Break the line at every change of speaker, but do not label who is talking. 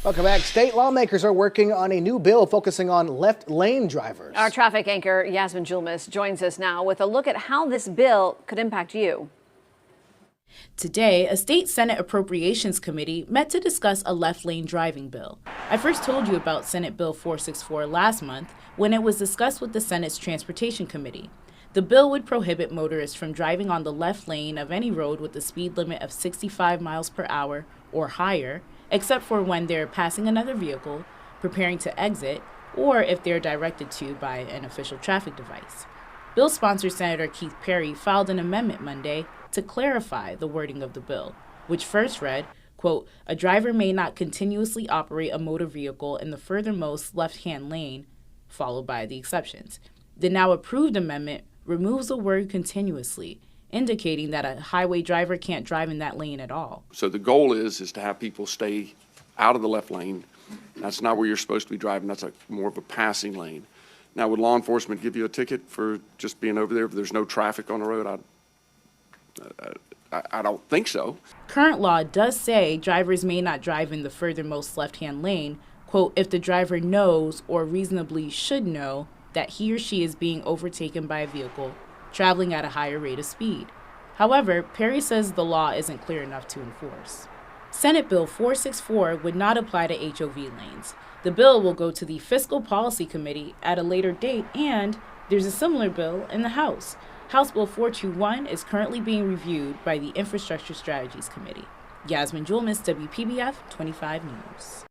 Welcome back. State lawmakers are working on a new bill focusing on left lane drivers.
Our traffic anchor Yasmin Julmis joins us now with a look at how this bill could impact you.
Today, a state Senate Appropriations Committee met to discuss a left lane driving bill. I first told you about Senate Bill 464 last month when it was discussed with the Senate's Transportation Committee. The bill would prohibit motorists from driving on the left lane of any road with a speed limit of 65 miles per hour or higher, except for when they're passing another vehicle, preparing to exit, or if they're directed to by an official traffic device. Bill sponsor Senator Keith Perry filed an amendment Monday to clarify the wording of the bill, which first read, quote, "A driver may not continuously operate a motor vehicle in the furthermost left-hand lane," followed by the exceptions. The now approved amendment removes the word continuously, indicating that a highway driver can't drive in that lane at all.
So the goal is to have people stay out of the left lane. That's not where you're supposed to be driving. That's more of a passing lane. Now, would law enforcement give you a ticket for just being over there if there's no traffic on the road? I don't think so.
Current law does say drivers may not drive in the furthermost left-hand lane, quote, if the driver knows or reasonably should know that he or she is being overtaken by a vehicle traveling at a higher rate of speed. However, Perry says the law isn't clear enough to enforce. Senate Bill 464 would not apply to HOV lanes. The bill will go to the Fiscal Policy Committee at a later date, and there's a similar bill in the House. House Bill 421 is currently being reviewed by the Infrastructure Strategies Committee. Yasmin Julmis, WPBF 25 News.